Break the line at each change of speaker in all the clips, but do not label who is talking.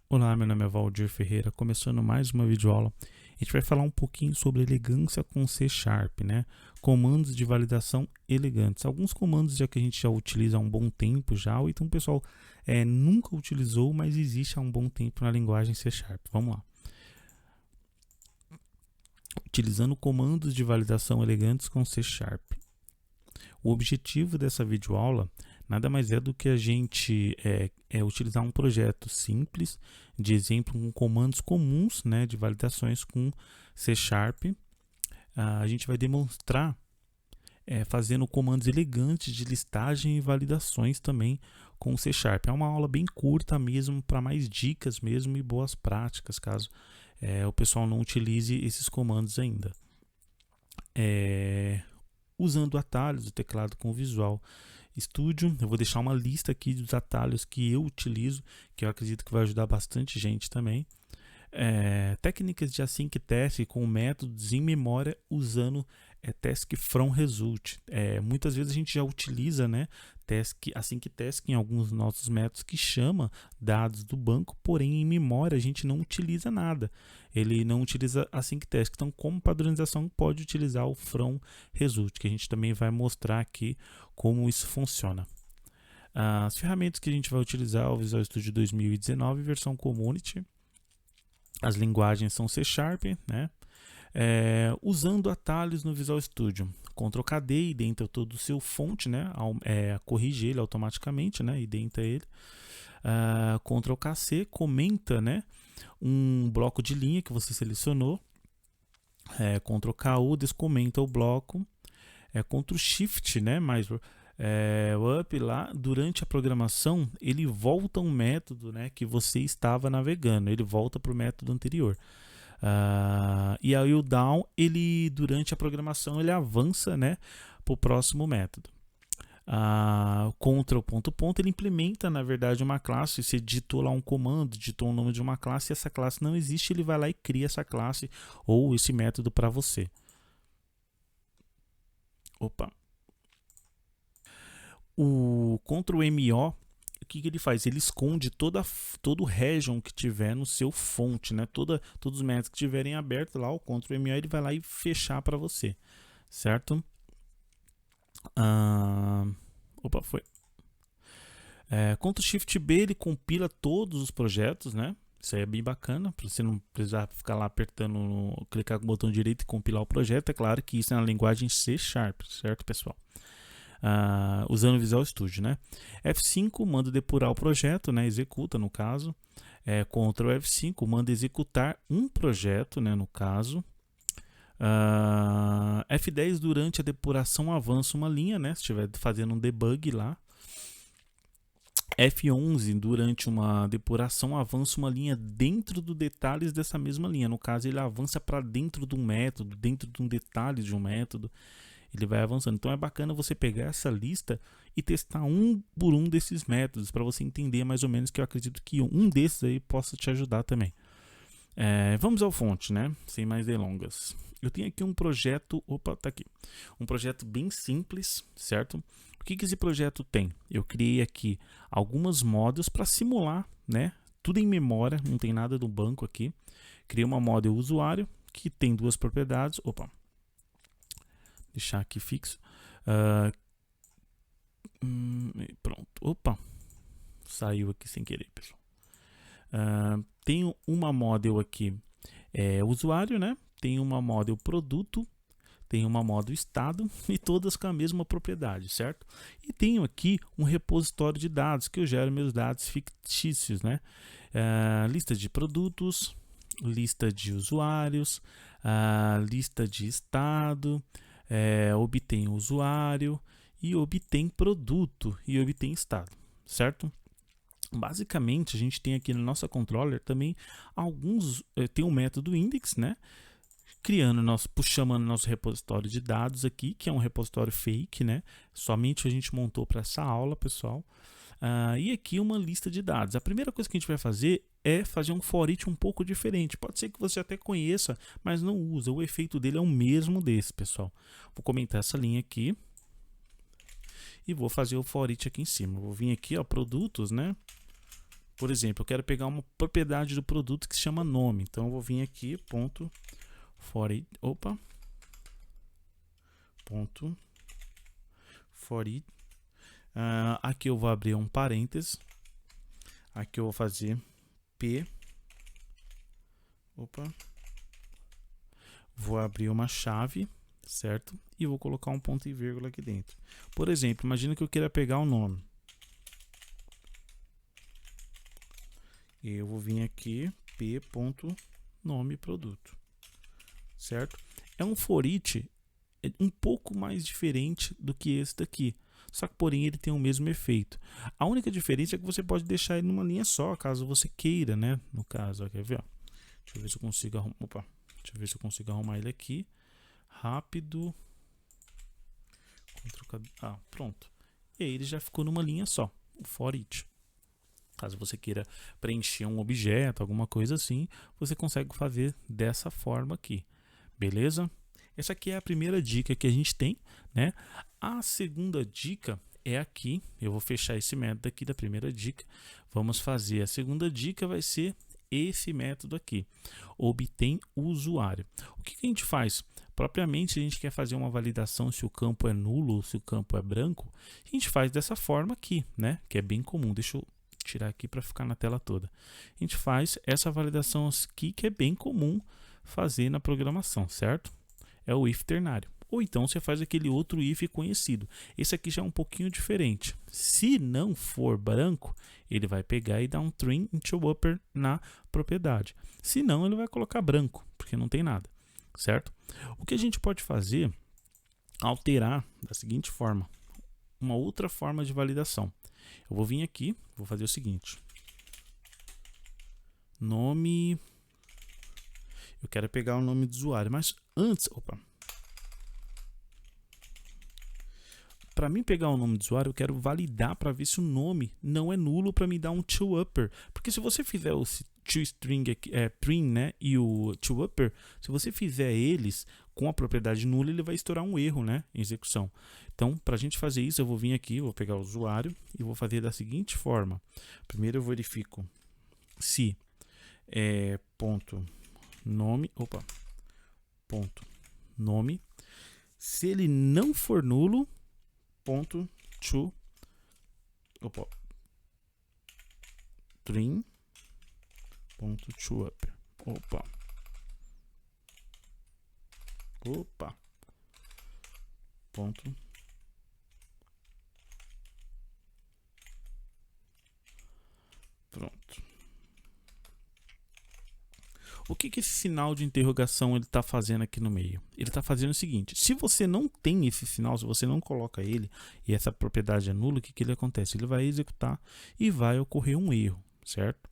Olá, meu nome é Valdir Ferreira, começando mais uma videoaula. A gente vai falar um pouquinho sobre elegância com C Sharp, né? Comandos de validação elegantes. Alguns comandos que a gente já utiliza há um bom tempo já, ou então o pessoal nunca utilizou, mas existe há um bom tempo na linguagem C Sharp. Vamos lá. Utilizando comandos de validação elegantes com C Sharp. O objetivo dessa videoaula nada mais é do que a gente utilizar um projeto simples de exemplo com comandos comuns, né, de validações com C Sharp. A gente vai demonstrar fazendo comandos elegantes de listagem e validações também com C Sharp. É uma aula bem curta mesmo, para mais dicas mesmo e boas práticas, caso o pessoal não utilize esses comandos ainda. Usando atalhos do teclado com Visual Studio, eu vou deixar uma lista aqui dos atalhos que eu utilizo, que eu acredito que vai ajudar bastante gente também. Técnicas de async task com métodos em memória usando task from result. Muitas vezes a gente já utiliza, né, async task em alguns dos nossos métodos que chama dados do banco, porém em memória a gente não utiliza nada. Ele não utiliza async task. Então, como padronização, pode utilizar o from result, que a gente também vai mostrar aqui como isso funciona. As ferramentas que a gente vai utilizar é o Visual Studio 2019, versão Community. As linguagens são C Sharp, né? Usando atalhos no Visual Studio. Ctrl KD identa todo o seu fonte, né? Corrige ele automaticamente, né? Identa ele. Ctrl KC comenta, né, um bloco de linha que você selecionou. Ctrl KU descomenta o bloco. Ctrl Shift, né, mais o up lá, durante a programação, ele volta um método, né, que você estava navegando, ele volta para o método anterior. E aí o down, ele durante a programação, ele avança, né, para o próximo método. Ctrl ponto ponto, ele implementa na verdade uma classe. Você digitou lá um comando, digitou o nome de uma classe, e essa classe não existe, ele vai lá e cria essa classe ou esse método para você. O Ctrl MO, o que ele faz? Ele esconde todo o region que tiver no seu fonte, né? Todos os métodos que tiverem abertos lá, o Ctrl MO ele vai lá e fechar para você, certo? Foi. Ctrl Shift B, ele compila todos os projetos, né? Isso aí é bem bacana, para você não precisar ficar lá apertando, clicar com o botão direito e compilar o projeto. É claro que isso é na linguagem C Sharp, certo, pessoal? Usando o Visual Studio, né? F5 manda depurar o projeto, né? Executa no caso. Ctrl F5 manda executar um projeto, né? No caso. F10 durante a depuração avança uma linha, né? Se estiver fazendo um debug lá. F11 durante uma depuração avança uma linha dentro dos detalhes dessa mesma linha. No caso, ele avança para dentro de um método, dentro de um detalhe de um método. Ele vai avançando. Então é bacana você pegar essa lista e testar um por um desses métodos para você entender mais ou menos, que eu acredito que um desses aí possa te ajudar também. Vamos ao fonte, né? Sem mais delongas. Eu tenho aqui um projeto, tá aqui. Um projeto bem simples, certo? O que esse projeto tem? Eu criei aqui algumas modules para simular, né? Tudo em memória, não tem nada do banco aqui. Criei uma model usuário que tem duas propriedades. Deixar aqui fixo. Pronto. Saiu aqui sem querer, pessoal. Tenho uma model aqui usuário, né? Tem uma model produto, tem uma model estado e todas com a mesma propriedade, certo? E tenho aqui um repositório de dados que eu gero meus dados fictícios, né? Lista de produtos, lista de usuários, lista de estado, obtém usuário e obtém produto e obtém estado, certo? Basicamente, a gente tem aqui na nossa controller também alguns, tem um método index, né? Chamando nosso repositório de dados aqui, que é um repositório fake, né? Somente a gente montou para essa aula, pessoal. E aqui uma lista de dados. A primeira coisa que a gente vai fazer é fazer um for each um pouco diferente. Pode ser que você até conheça, mas não usa. O efeito dele é o mesmo desse, pessoal. Vou comentar essa linha aqui e vou fazer o for each aqui em cima. Vou vir aqui, ó, produtos, né? Por exemplo, eu quero pegar uma propriedade do produto que se chama nome. Então eu vou vir aqui, ponto for it, ponto for it. Aqui eu vou abrir um parênteses. Aqui eu vou fazer p. Vou abrir uma chave, certo? E vou colocar um ponto e vírgula aqui dentro. Por exemplo, imagina que eu queira pegar o nome. E eu vou vir aqui, p.nome produto, certo? É um for each um pouco mais diferente do que esse daqui. Só que, porém, ele tem o mesmo efeito. A única diferença é que você pode deixar ele numa linha só, caso você queira, né? No caso, ó, quer ver? Ó? Deixa eu ver se eu consigo arrumar. Opa, deixa eu ver se eu consigo arrumar ele aqui. Rápido. Pronto. E aí ele já ficou numa linha só, o for each. Caso você queira preencher um objeto, alguma coisa assim, você consegue fazer dessa forma aqui. Beleza? Essa aqui é a primeira dica que a gente tem, né? A segunda dica é aqui. Eu vou fechar esse método aqui da primeira dica. Vamos fazer a segunda dica, vai ser esse método aqui. Obtém o usuário. O que a gente faz? Propriamente, a gente quer fazer uma validação se o campo é nulo ou se o campo é branco. A gente faz dessa forma aqui, né? Que é bem comum. Deixa eu tirar aqui para ficar na tela toda. A gente faz essa validação aqui que é bem comum fazer na programação, certo? É o if ternário. Ou então você faz aquele outro if conhecido. Esse aqui já é um pouquinho diferente. Se não for branco, ele vai pegar e dar um trim into upper na propriedade. Se não, ele vai colocar branco, porque não tem nada, certo? O que a gente pode fazer, alterar da seguinte forma, uma outra forma de validação. Eu vou vir aqui, vou fazer o seguinte. Nome. Eu quero pegar o nome do usuário, mas antes, para mim pegar o nome do usuário, eu quero validar para ver se o nome não é nulo para me dar um toUpper. Porque se você fizer o toString aqui, trim, né, e o toUpper, se você fizer eles com a propriedade nula, ele vai estourar um erro, né, em execução. Então, para a gente fazer isso, eu vou vir aqui, vou pegar o usuário e vou fazer da seguinte forma. Primeiro eu verifico se ponto nome, se ele não for nulo, ponto trim ponto toUpper. Ponto pronto. O que esse sinal de interrogação ele está fazendo aqui no meio? Ele está fazendo o seguinte: se você não tem esse sinal, se você não coloca ele e essa propriedade é nula, o que ele acontece? Ele vai executar e vai ocorrer um erro, certo?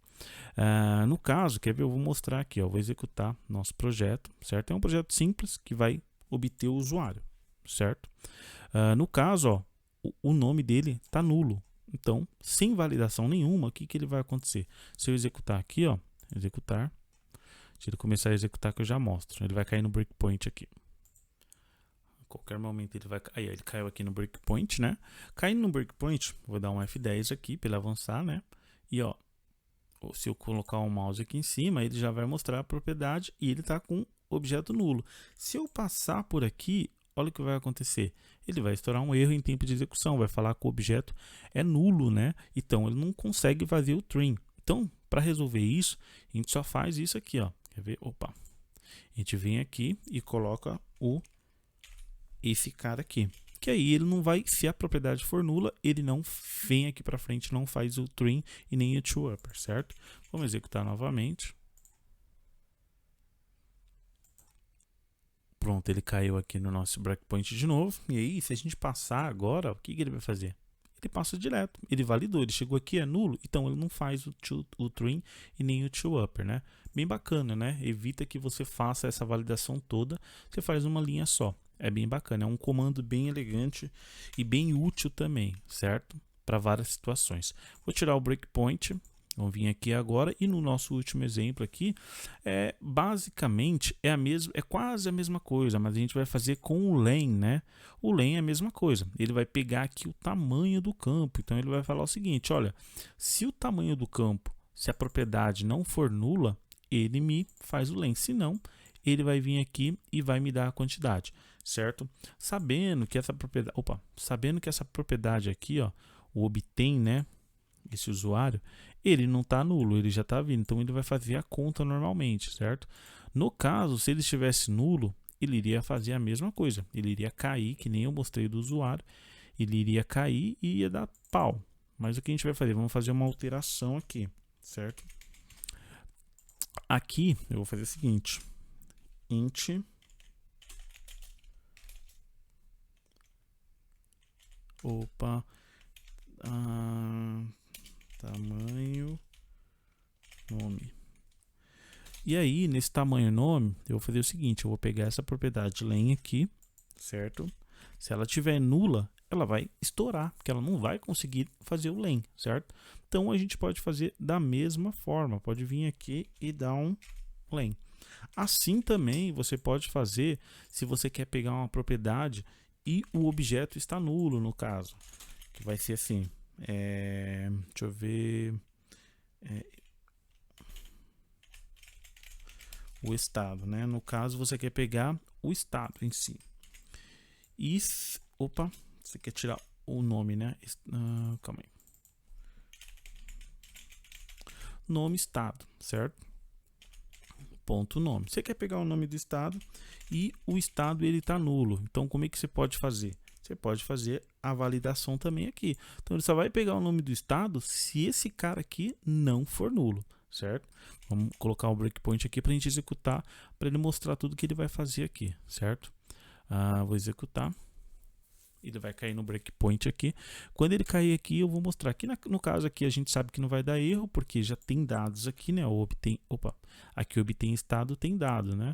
No caso, quer ver? Eu vou mostrar aqui, ó, vou executar nosso projeto, certo? É um projeto simples que vai obter o usuário, certo? No caso, ó, o nome dele está nulo. Então, sem validação nenhuma, o que ele vai acontecer? Se eu executar aqui, ó, executar. Se ele começar a executar, que eu já mostro. Ele vai cair no breakpoint aqui. A qualquer momento ele vai cair. Ele caiu aqui no breakpoint, né? Caindo no breakpoint, vou dar um F10 aqui para ele avançar, né? E ó, se eu colocar o mouse aqui em cima, ele já vai mostrar a propriedade e ele está com objeto nulo. Se eu passar por aqui, olha o que vai acontecer. Ele vai estourar um erro em tempo de execução, vai falar que o objeto é nulo, né? Então ele não consegue fazer o trim. Então, para resolver isso, a gente só faz isso aqui, ó. Quer ver? A gente vem aqui e coloca esse cara aqui. Que aí ele não vai, se a propriedade for nula, ele não vem aqui para frente, não faz o trim e nem o toUpper, certo? Vamos executar novamente. Pronto, ele caiu aqui no nosso breakpoint de novo. E aí, se a gente passar agora, o que ele vai fazer? Ele passa direto. Ele validou, ele chegou aqui, é nulo, então ele não faz o trim e nem o toUpper, né? Bem bacana, né? Evita que você faça essa validação toda, você faz uma linha só. É bem bacana, é um comando bem elegante e bem útil também, certo? Para várias situações. Vou tirar o breakpoint, Vamos vir aqui agora e no nosso último exemplo aqui, basicamente é quase a mesma coisa, mas a gente vai fazer com o len, né? O len é a mesma coisa. Ele vai pegar aqui o tamanho do campo. Então ele vai falar o seguinte, olha, se o tamanho do campo, se a propriedade não for nula, ele me faz o len. Se não, ele vai vir aqui e vai me dar a quantidade, certo? Sabendo que essa propriedade aqui, ó, o obtém, né? Esse usuário, ele não está nulo, ele já está vindo, então ele vai fazer a conta normalmente, certo? No caso, se ele estivesse nulo, ele iria fazer a mesma coisa, ele iria cair, que nem eu mostrei do usuário, ele iria cair e ia dar pau. Mas o que a gente vai fazer? Vamos fazer uma alteração aqui, certo? Aqui eu vou fazer o seguinte, int tamanho nome. E aí, nesse tamanho nome, eu vou fazer o seguinte, eu vou pegar essa propriedade len aqui, certo? Se ela tiver nula, ela vai estourar, porque ela não vai conseguir fazer o len, certo? Então, a gente pode fazer da mesma forma, pode vir aqui e dar um len. Assim também, você pode fazer se você quer pegar uma propriedade e o objeto está nulo, no caso, que vai ser assim, deixa eu ver, o estado, né? No caso, você quer pegar o estado em si. E, você quer tirar o nome, né? Calma aí. Nome estado, certo? Ponto nome. Você quer pegar o nome do estado e o estado ele está nulo. Então, como é que você pode fazer? Você pode fazer a validação também aqui. Então, ele só vai pegar o nome do estado se esse cara aqui não for nulo, certo? Vamos colocar um breakpoint aqui para a gente executar, para ele mostrar tudo que ele vai fazer aqui, certo? Vou executar. Ele vai cair no breakpoint aqui. Quando ele cair aqui, eu vou mostrar. Aqui no caso aqui, a gente sabe que não vai dar erro, porque já tem dados aqui, né? Aqui obtém estado tem dado, né?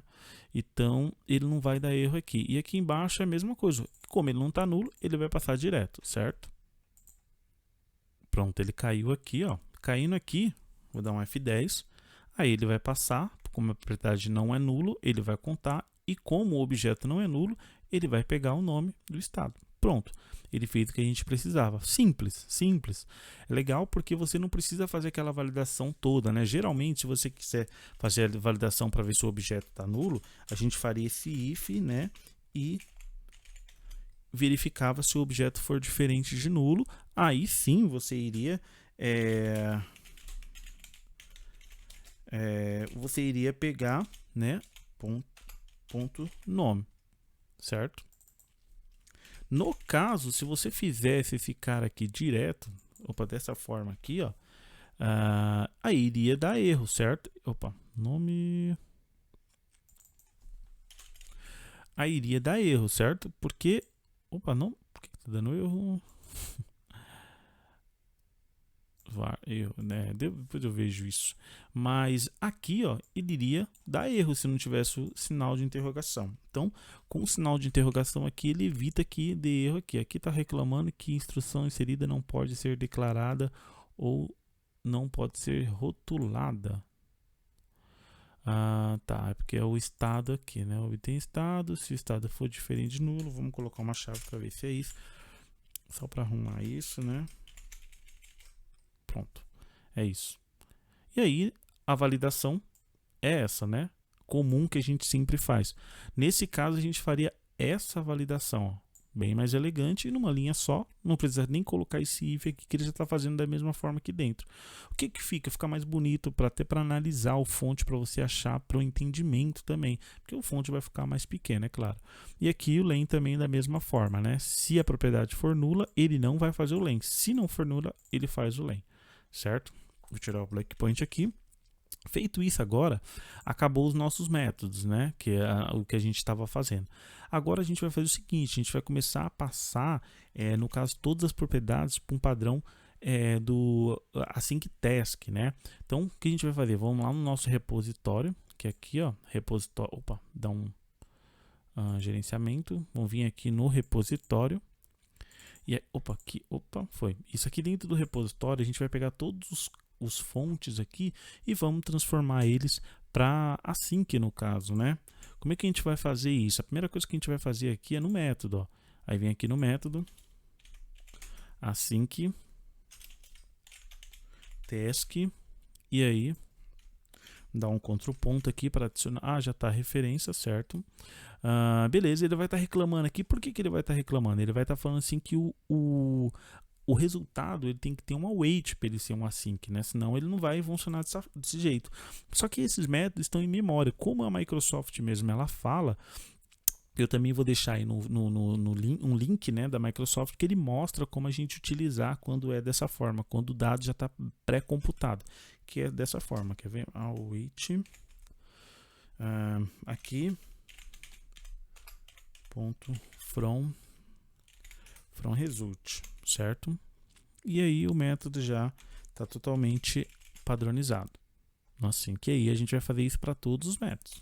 Então, ele não vai dar erro aqui. E aqui embaixo é a mesma coisa. Como ele não está nulo, ele vai passar direto, certo? Pronto, ele caiu aqui, ó. Caindo aqui, vou dar um F10. Aí ele vai passar, como a propriedade não é nulo, ele vai contar. E como o objeto não é nulo, ele vai pegar o nome do estado. Pronto, ele fez o que a gente precisava. Simples, simples. É legal porque você não precisa fazer aquela validação toda, né? Geralmente, se você quiser fazer a validação para ver se o objeto está nulo, a gente faria esse if, né? E verificava se o objeto for diferente de nulo. Aí sim você iria pegar, né? Ponto nome, certo? No caso, se você fizesse esse cara aqui direto, dessa forma aqui, ó, aí iria dar erro, certo? Nome. Aí iria dar erro, certo? Porque, não, por que tá dando erro? Erro, né? Depois eu vejo isso. Mas aqui, ó, ele iria dar erro se não tivesse o sinal de interrogação. Então, com o sinal de interrogação aqui, ele evita que dê erro aqui. Aqui está reclamando que instrução inserida não pode ser declarada ou não pode ser rotulada. Tá, é porque é o estado aqui, né? Obtém estado, se o estado for diferente de nulo, vamos colocar uma chave para ver se é isso. Só para arrumar isso, né? Pronto, é isso. E aí, a validação é essa, né? Comum que a gente sempre faz. Nesse caso, a gente faria essa validação, ó, bem mais elegante e numa linha só. Não precisa nem colocar esse if aqui que ele já está fazendo da mesma forma aqui dentro. O que que fica? Fica mais bonito até para analisar o fonte, para você achar para o entendimento também. Porque o fonte vai ficar mais pequeno, é claro. E aqui o len também da mesma forma, né? Se a propriedade for nula, ele não vai fazer o len. Se não for nula, ele faz o len. Certo? Vou tirar o breakpoint aqui. Feito isso agora, acabou os nossos métodos, né? Que é o que a gente estava fazendo. Agora a gente vai fazer o seguinte, a gente vai começar a passar, no caso, todas as propriedades para um padrão do async task, né? Então, o que a gente vai fazer? Vamos lá no nosso repositório, que é aqui, ó, repositório, dá um gerenciamento. Vamos vir aqui no repositório. E aí, foi. Isso aqui dentro do repositório, a gente vai pegar todos os os fontes aqui e vamos transformar eles para async no caso, né? Como é que a gente vai fazer isso? A primeira coisa que a gente vai fazer aqui é no método, ó. Aí vem aqui no método, async, task, e aí dá um Ctrl ponto aqui para adicionar. Ah, já está a referência, certo? Beleza, ele vai estar reclamando aqui. Por que ele vai estar reclamando? Ele vai estar falando assim que o resultado ele tem que ter uma await para ele ser um async, né? Senão ele não vai funcionar desse jeito. Só que esses métodos estão em memória. Como a Microsoft mesmo ela fala, eu também vou deixar aí um link, né, da Microsoft que ele mostra como a gente utilizar quando é dessa forma, quando o dado já está pré-computado, que é dessa forma. Quer ver? Await aqui ponto from result, certo? E aí o método já está totalmente padronizado. Assim que aí a gente vai fazer isso para todos os métodos.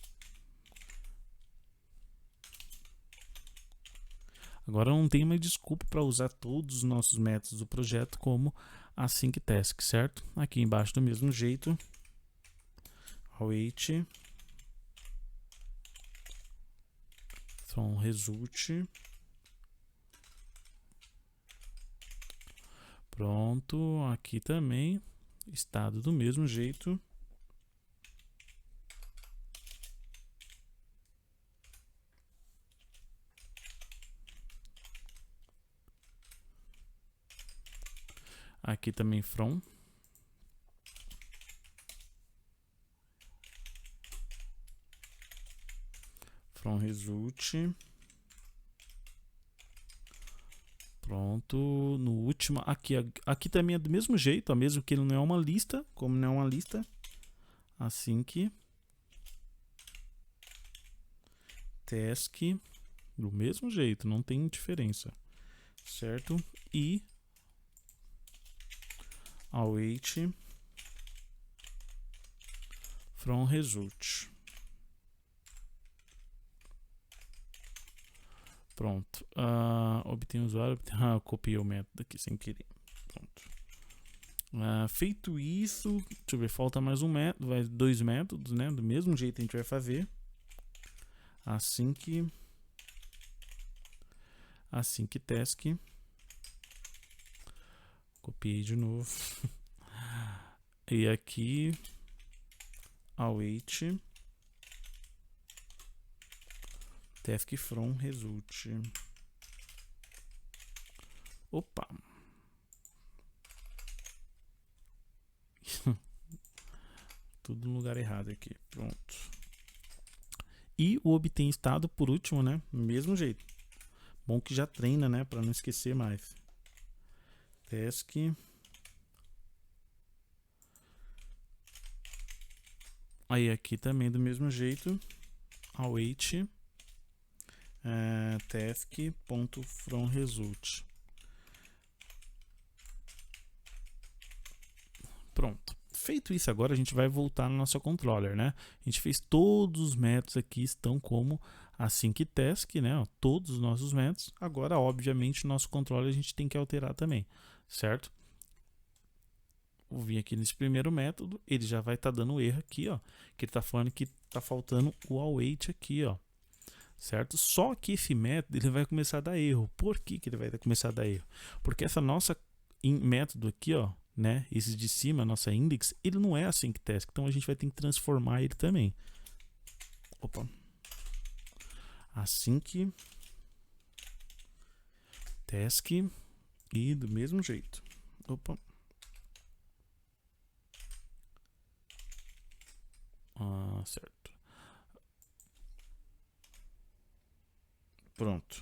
Agora não tem mais desculpa para usar todos os nossos métodos do projeto como async task, certo? Aqui embaixo do mesmo jeito, await from result. Pronto, aqui também, estado do mesmo jeito. Aqui também from. From result. Pronto, no último, aqui também é do mesmo jeito, mesmo que ele não é uma lista, como não é uma lista, assim que task, do mesmo jeito, não tem diferença, certo? E await from result. Pronto. Obtém usuário. Copiei o método aqui sem querer. Pronto. Feito isso, deixa eu ver, falta mais um método, dois métodos, né? Do mesmo jeito a gente vai fazer. Async task. Copiei de novo. E aqui await task from result. Opa. Tudo no lugar errado aqui. Pronto. E o obtém estado por último, né? Mesmo jeito. Bom que já treina, né? Para não esquecer mais. Task. Aí aqui também do mesmo jeito. Await task.from result. Pronto. Feito isso, agora a gente vai voltar no nosso controller, né? A gente fez todos os métodos aqui, estão como async task, né? Todos os nossos métodos. Agora, obviamente, o nosso controller a gente tem que alterar também, certo? Vou vir aqui nesse primeiro método, ele já vai estar dando erro aqui, ó. Que ele está falando que está faltando o await aqui, ó. Certo? Só que esse método ele vai começar a dar erro. Por que ele vai começar a dar erro? Porque essa nossa método aqui, ó, né? Esse de cima, nossa index, ele não é async task. Então a gente vai ter que transformar ele também. Opa. Async task e do mesmo jeito. Opa. Certo. Pronto.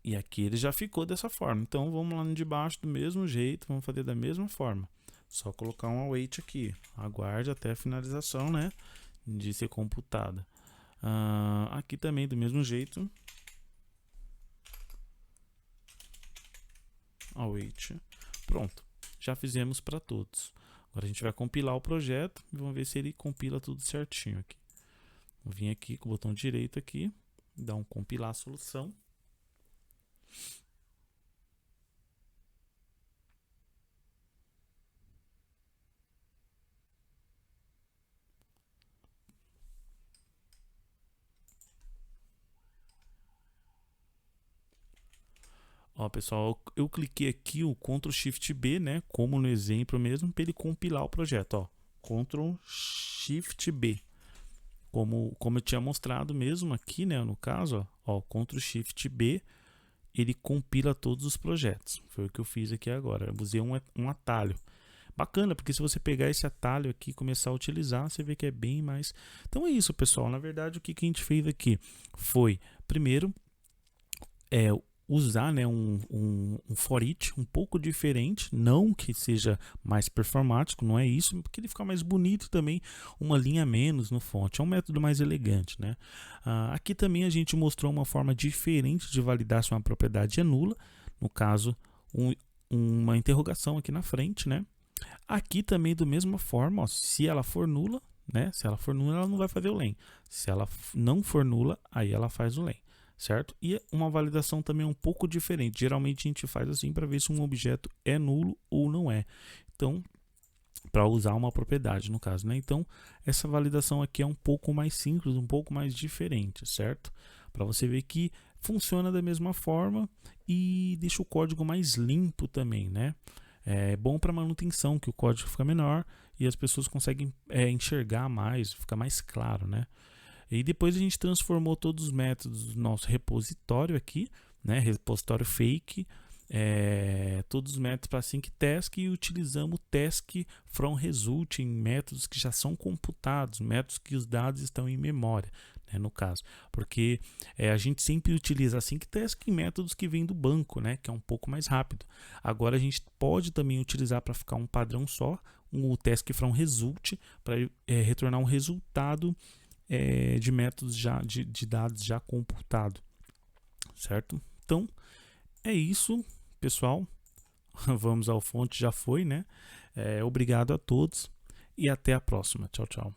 E aqui ele já ficou dessa forma. Então vamos lá no de baixo do mesmo jeito, vamos fazer da mesma forma. Só colocar um await aqui. Aguarde até a finalização, né, de ser computada. Aqui também do mesmo jeito. Await. Pronto. Já fizemos para todos. Agora a gente vai compilar o projeto e vamos ver se ele compila tudo certinho aqui. Vou vir aqui com o botão direito aqui, dar um compilar a solução. Ó, pessoal, eu cliquei aqui o Ctrl Shift B, né, como no exemplo mesmo, para ele compilar o projeto, ó. Ctrl Shift B. Como eu tinha mostrado mesmo aqui, né, no caso, ó, Ctrl Shift B, ele compila todos os projetos. Foi o que eu fiz aqui agora. Eu usei um atalho. Bacana, porque se você pegar esse atalho aqui e começar a utilizar, você vê que é bem mais... Então é isso, pessoal. Na verdade, o que a gente fez aqui foi, primeiro, usar, né, um for each um pouco diferente, não que seja mais performático, não é isso, porque ele fica mais bonito também, uma linha a menos no fonte, é um método mais elegante, né? Aqui também a gente mostrou uma forma diferente de validar se uma propriedade é nula, no caso, uma interrogação aqui na frente, né? Aqui também, da mesma forma, ó, se ela for nula, né? Se ela for nula, ela não vai fazer o len. Se ela não for nula, aí ela faz o len, certo? E uma validação também um pouco diferente. Geralmente a gente faz assim para ver se um objeto é nulo ou não é. Então, para usar uma propriedade, no caso, né? Então, essa validação aqui é um pouco mais simples, um pouco mais diferente, certo? Para você ver que funciona da mesma forma e deixa o código mais limpo também, né? É bom para manutenção, que o código fica menor e as pessoas conseguem enxergar mais, fica mais claro, né? E depois a gente transformou todos os métodos do nosso repositório aqui, né? Repositório fake, todos os métodos para sync task e utilizamos o task from result em métodos que já são computados, métodos que os dados estão em memória, né, no caso, porque a gente sempre utiliza a sync task em métodos que vêm do banco, né, que é um pouco mais rápido. Agora a gente pode também utilizar para ficar um padrão só, o task from result para retornar um resultado de métodos de dados já computado, certo? Então é isso, pessoal. Vamos ao fonte, já foi, né? Obrigado a todos e até a próxima. Tchau, tchau.